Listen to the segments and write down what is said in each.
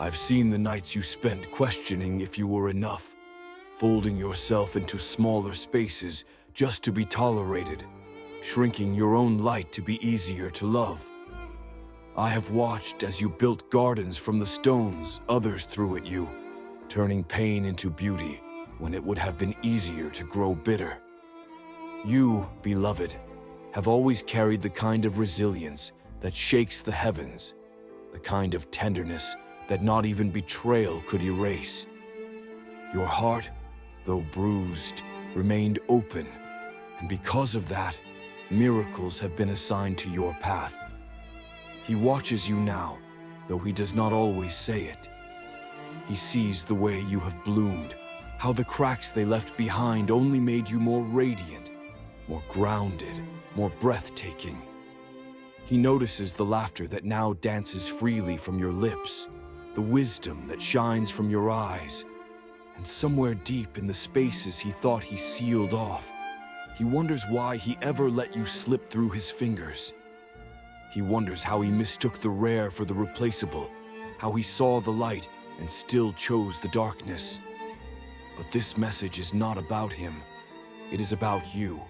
I've seen the nights you spent questioning if you were enough, folding yourself into smaller spaces just to be tolerated, shrinking your own light to be easier to love. I have watched as you built gardens from the stones others threw at you, turning pain into beauty when it would have been easier to grow bitter. You, beloved, have always carried the kind of resilience that shakes the heavens, the kind of tenderness that not even betrayal could erase. Your heart, though bruised, remained open, and because of that, miracles have been assigned to your path. He watches you now, though he does not always say it. He sees the way you have bloomed, how the cracks they left behind only made you more radiant, more grounded, more breathtaking. He notices the laughter that now dances freely from your lips, the wisdom that shines from your eyes, and somewhere deep in the spaces he thought he sealed off, he wonders why he ever let you slip through his fingers. He wonders how he mistook the rare for the replaceable, how he saw the light and still chose the darkness. But this message is not about him. It is about you.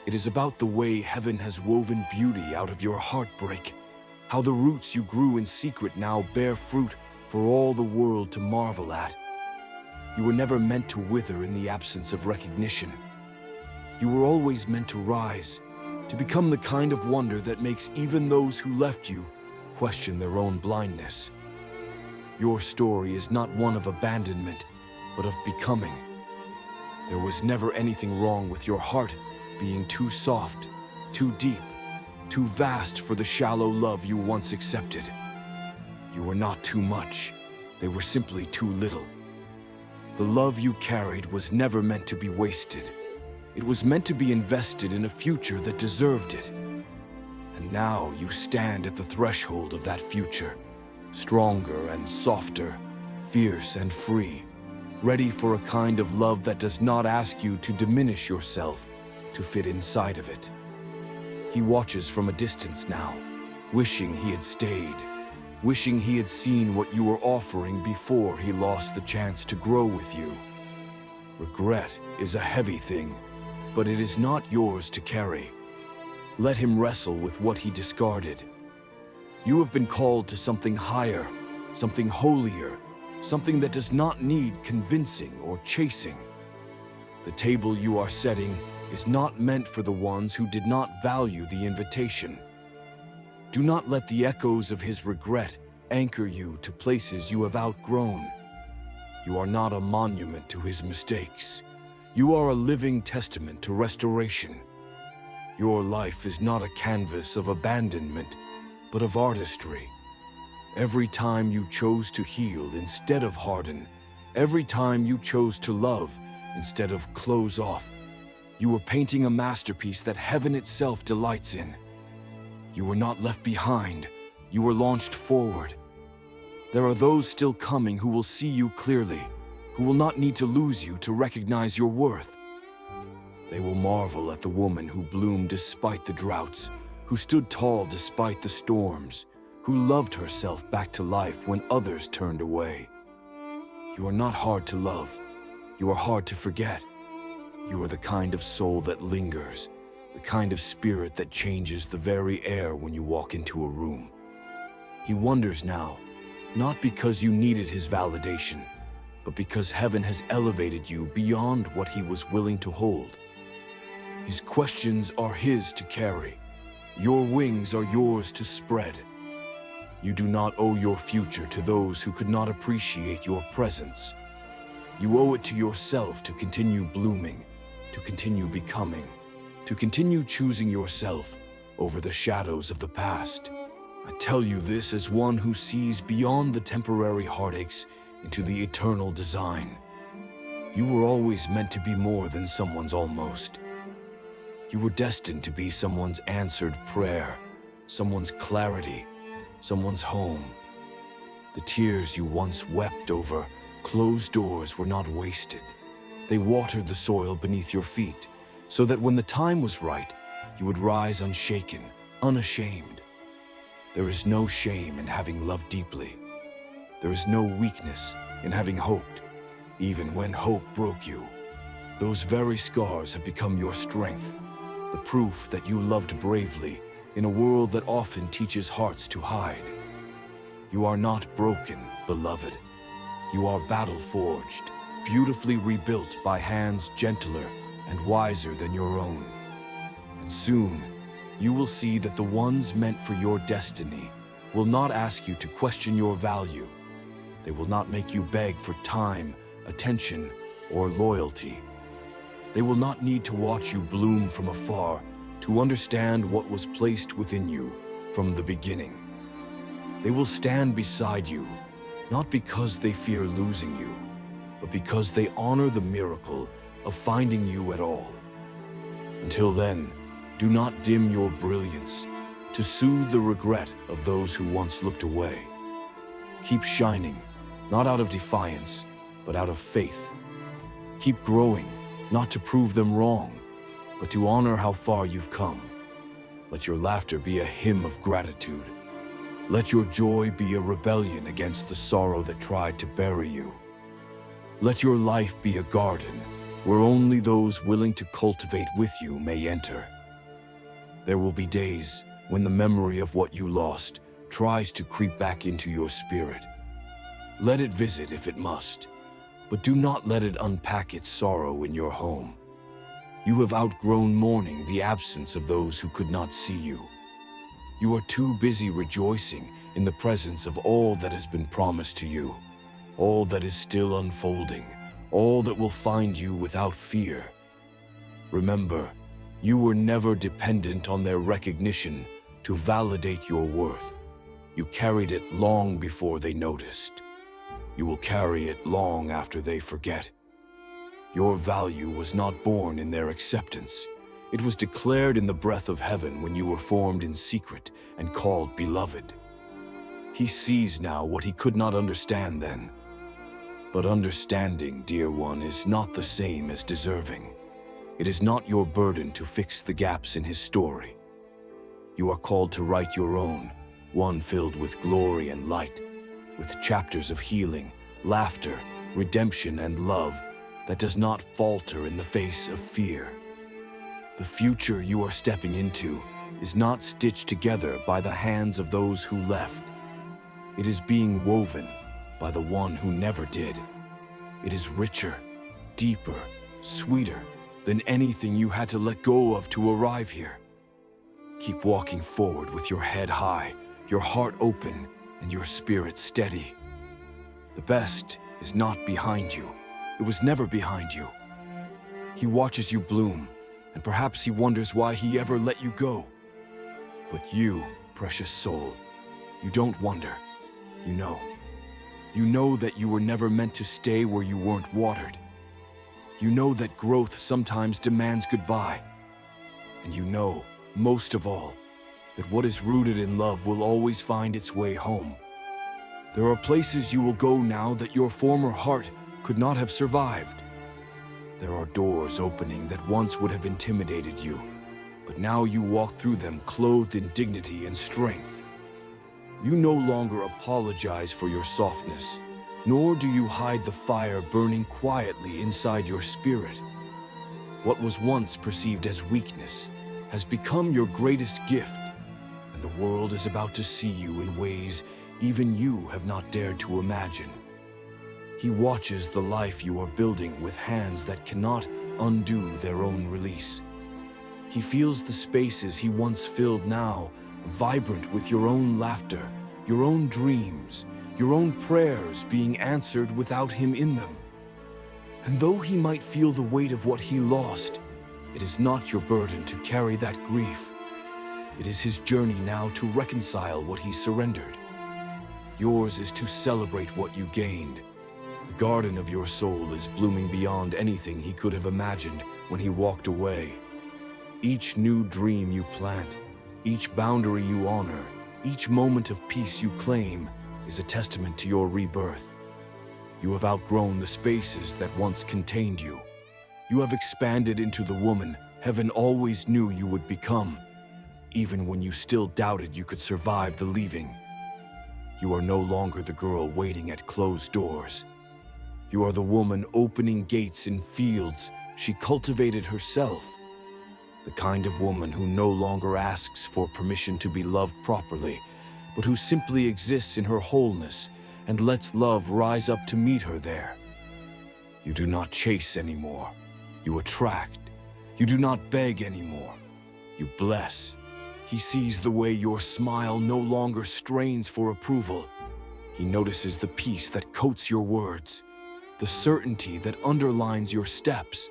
It is about the way heaven has woven beauty out of your heartbreak, how the roots you grew in secret now bear fruit for all the world to marvel at. You were never meant to wither in the absence of recognition. You were always meant to rise, to become the kind of wonder that makes even those who left you question their own blindness. Your story is not one of abandonment, but of becoming. There was never anything wrong with your heart being too soft, too deep, too vast for the shallow love you once accepted. You were not too much, they were simply too little. The love you carried was never meant to be wasted. It was meant to be invested in a future that deserved it. And now you stand at the threshold of that future, stronger and softer, fierce and free, ready for a kind of love that does not ask you to diminish yourself to fit inside of it. He watches from a distance now, wishing he had stayed, wishing he had seen what you were offering before he lost the chance to grow with you. Regret is a heavy thing, but it is not yours to carry. Let him wrestle with what he discarded. You have been called to something higher, something holier, something that does not need convincing or chasing. The table you are setting is not meant for the ones who did not value the invitation. Do not let the echoes of his regret anchor you to places you have outgrown. You are not a monument to his mistakes. You are a living testament to restoration. Your life is not a canvas of abandonment, but of artistry. Every time you chose to heal instead of harden, every time you chose to love instead of close off, you were painting a masterpiece that heaven itself delights in. You were not left behind, you were launched forward. There are those still coming who will see you clearly, who will not need to lose you to recognize your worth. They will marvel at the woman who bloomed despite the droughts, who stood tall despite the storms, who loved herself back to life when others turned away. You are not hard to love. You are hard to forget. You are the kind of soul that lingers, the kind of spirit that changes the very air when you walk into a room. He wonders now, not because you needed his validation, but because heaven has elevated you beyond what he was willing to hold. His questions are his to carry. Your wings are yours to spread. You do not owe your future to those who could not appreciate your presence. You owe it to yourself to continue blooming, to continue becoming, to continue choosing yourself over the shadows of the past. I tell you this as one who sees beyond the temporary heartaches into the eternal design. You were always meant to be more than someone's almost. You were destined to be someone's answered prayer, someone's clarity, someone's home. The tears you once wept over closed doors were not wasted. They watered the soil beneath your feet, so that when the time was right, you would rise unshaken, unashamed. There is no shame in having loved deeply. There is no weakness in having hoped, even when hope broke you. Those very scars have become your strength, the proof that you loved bravely in a world that often teaches hearts to hide. You are not broken, beloved. You are battle-forged, beautifully rebuilt by hands gentler and wiser than your own. And soon, you will see that the ones meant for your destiny will not ask you to question your value. They will not make you beg for time, attention, or loyalty. They will not need to watch you bloom from afar to understand what was placed within you from the beginning. They will stand beside you, not because they fear losing you, but because they honor the miracle of finding you at all. Until then, do not dim your brilliance to soothe the regret of those who once looked away. Keep shining, not out of defiance, but out of faith. Keep growing, not to prove them wrong, but to honor how far you've come. Let your laughter be a hymn of gratitude. Let your joy be a rebellion against the sorrow that tried to bury you. Let your life be a garden where only those willing to cultivate with you may enter. There will be days when the memory of what you lost tries to creep back into your spirit. Let it visit if it must, but do not let it unpack its sorrow in your home. You have outgrown mourning the absence of those who could not see you. You are too busy rejoicing in the presence of all that has been promised to you, all that is still unfolding, all that will find you without fear. Remember, you were never dependent on their recognition to validate your worth. You carried it long before they noticed. You will carry it long after they forget. Your value was not born in their acceptance. It was declared in the breath of heaven when you were formed in secret and called beloved. He sees now what he could not understand then. But understanding, dear one, is not the same as deserving. It is not your burden to fix the gaps in his story. You are called to write your own, one filled with glory and light, with chapters of healing, laughter, redemption, and love that does not falter in the face of fear. The future you are stepping into is not stitched together by the hands of those who left. It is being woven by the one who never did. It is richer, deeper, sweeter than anything you had to let go of to arrive here. Keep walking forward with your head high, your heart open, and your spirit steady. The best is not behind you. It was never behind you. He watches you bloom, and perhaps he wonders why he ever let you go. But you, precious soul, you don't wonder. You know. You know that you were never meant to stay where you weren't watered. You know that growth sometimes demands goodbye. And you know, most of all, that what is rooted in love will always find its way home. There are places you will go now that your former heart could not have survived. There are doors opening that once would have intimidated you, but now you walk through them clothed in dignity and strength. You no longer apologize for your softness, nor do you hide the fire burning quietly inside your spirit. What was once perceived as weakness has become your greatest gift, and the world is about to see you in ways even you have not dared to imagine. He watches the life you are building with hands that cannot undo their own release. He feels the spaces he once filled now, vibrant with your own laughter, your own dreams, your own prayers being answered without him in them. And though he might feel the weight of what he lost, it is not your burden to carry that grief. It is his journey now to reconcile what he surrendered. Yours is to celebrate what you gained. The garden of your soul is blooming beyond anything he could have imagined when he walked away. Each new dream you plant, each boundary you honor, each moment of peace you claim is a testament to your rebirth. You have outgrown the spaces that once contained you. You have expanded into the woman heaven always knew you would become, even when you still doubted you could survive the leaving. You are no longer the girl waiting at closed doors. You are the woman opening gates in fields she cultivated herself. The kind of woman who no longer asks for permission to be loved properly, but who simply exists in her wholeness and lets love rise up to meet her there. You do not chase anymore. You attract. You do not beg anymore. You bless. He sees the way your smile no longer strains for approval. He notices the peace that coats your words, the certainty that underlines your steps.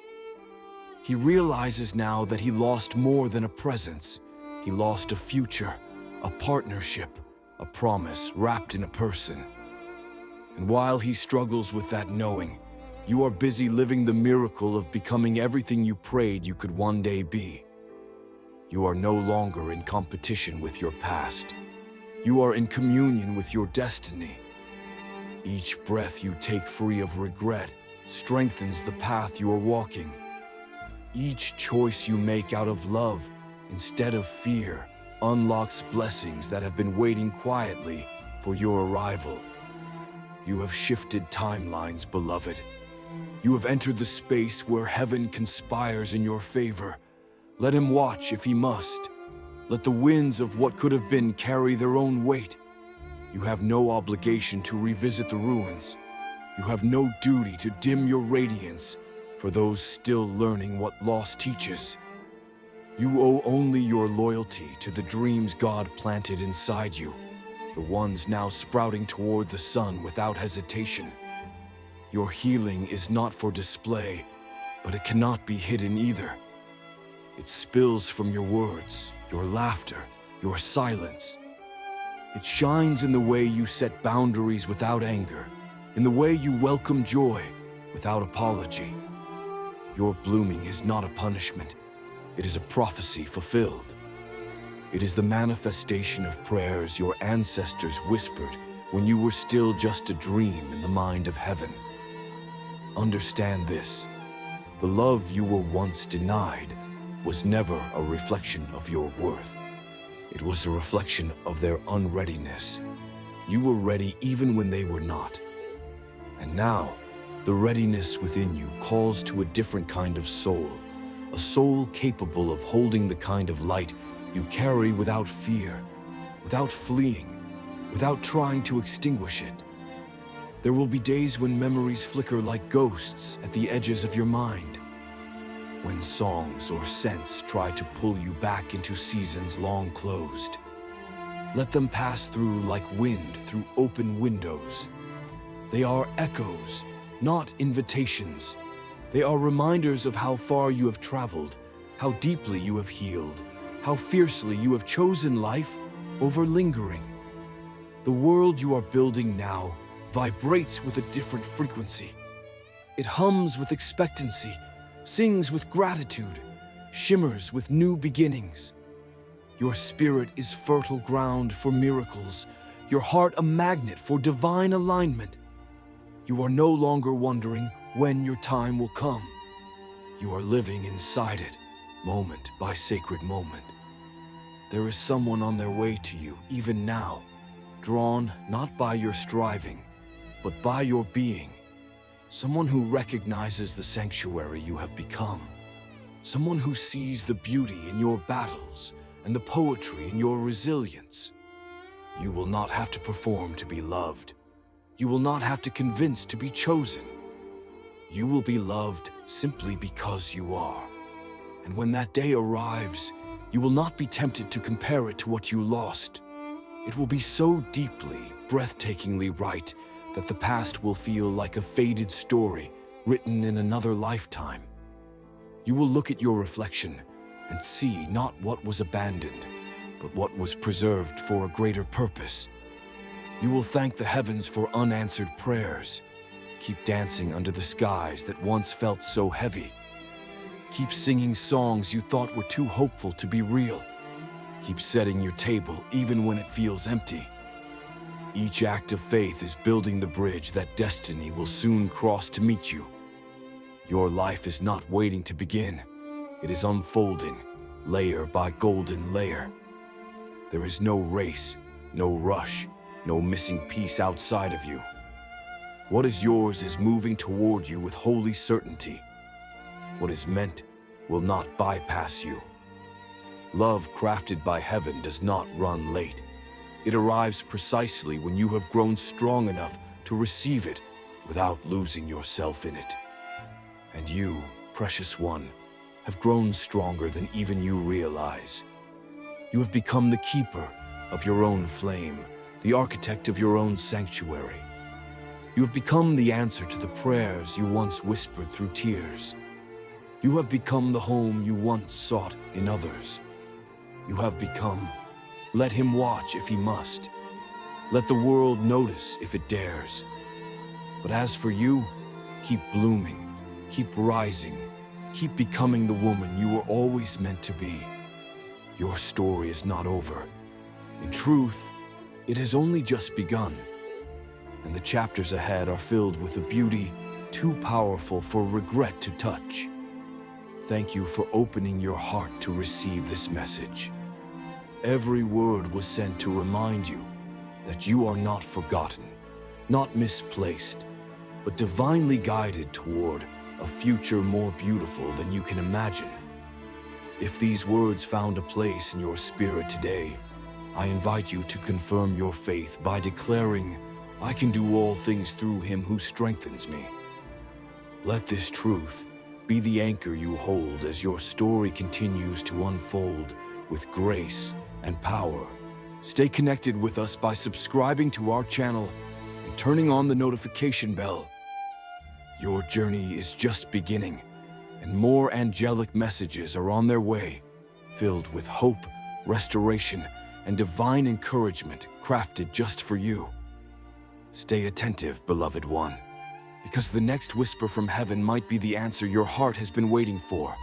He realizes now that he lost more than a presence. He lost a future, a partnership, a promise wrapped in a person. And while he struggles with that knowing, you are busy living the miracle of becoming everything you prayed you could one day be. You are no longer in competition with your past. You are in communion with your destiny. Each breath you take free of regret strengthens the path you are walking. Each choice you make out of love instead of fear unlocks blessings that have been waiting quietly for your arrival. You have shifted timelines, beloved. You have entered the space where heaven conspires in your favor. Let him watch if he must. Let the winds of what could have been carry their own weight. You have no obligation to revisit the ruins. You have no duty to dim your radiance for those still learning what loss teaches. You owe only your loyalty to the dreams God planted inside you, the ones now sprouting toward the sun without hesitation. Your healing is not for display, but it cannot be hidden either. It spills from your words, your laughter, your silence. It shines in the way you set boundaries without anger, in the way you welcome joy without apology. Your blooming is not a punishment. It is a prophecy fulfilled. It is the manifestation of prayers your ancestors whispered when you were still just a dream in the mind of heaven. Understand this: the love you were once denied was never a reflection of your worth. It was a reflection of their unreadiness. You were ready even when they were not. And now, the readiness within you calls to a different kind of soul, a soul capable of holding the kind of light you carry without fear, without fleeing, without trying to extinguish it. There will be days when memories flicker like ghosts at the edges of your mind, when songs or scents try to pull you back into seasons long closed. Let them pass through like wind through open windows. They are echoes, not invitations. They are reminders of how far you have traveled, how deeply you have healed, how fiercely you have chosen life over lingering. The world you are building now vibrates with a different frequency. It hums with expectancy, sings with gratitude, shimmers with new beginnings. Your spirit is fertile ground for miracles, your heart a magnet for divine alignment. You are no longer wondering when your time will come. You are living inside it, moment by sacred moment. There is someone on their way to you, even now, drawn not by your striving, but by your being. Someone who recognizes the sanctuary you have become. Someone who sees the beauty in your battles and the poetry in your resilience. You will not have to perform to be loved. You will not have to convince to be chosen. You will be loved simply because you are. And when that day arrives, you will not be tempted to compare it to what you lost. It will be so deeply, breathtakingly right that the past will feel like a faded story written in another lifetime. You will look at your reflection and see not what was abandoned, but what was preserved for a greater purpose. You will thank the heavens for unanswered prayers. Keep dancing under the skies that once felt so heavy. Keep singing songs you thought were too hopeful to be real. Keep setting your table even when it feels empty. Each act of faith is building the bridge that destiny will soon cross to meet you. Your life is not waiting to begin. It is unfolding, layer by golden layer. There is no race, no rush, no missing piece outside of you. What is yours is moving toward you with holy certainty. What is meant will not bypass you. Love crafted by heaven does not run late. It arrives precisely when you have grown strong enough to receive it without losing yourself in it. And you, precious one, have grown stronger than even you realize. You have become the keeper of your own flame, the architect of your own sanctuary. You have become the answer to the prayers you once whispered through tears. You have become the home you once sought in others. You have become, let him watch if he must. Let the world notice if it dares. But as for you, keep blooming, keep rising, keep becoming the woman you were always meant to be. Your story is not over. In truth, it has only just begun. And the chapters ahead are filled with a beauty too powerful for regret to touch. Thank you for opening your heart to receive this message. Every word was sent to remind you that you are not forgotten, not misplaced, but divinely guided toward a future more beautiful than you can imagine. If these words found a place in your spirit today, I invite you to confirm your faith by declaring, "I can do all things through him who strengthens me." Let this truth be the anchor you hold as your story continues to unfold with grace and power. Stay connected with us by subscribing to our channel and turning on the notification bell. Your journey is just beginning, and more angelic messages are on their way, filled with hope, restoration, and divine encouragement crafted just for you. Stay attentive, beloved one, because the next whisper from heaven might be the answer your heart has been waiting for.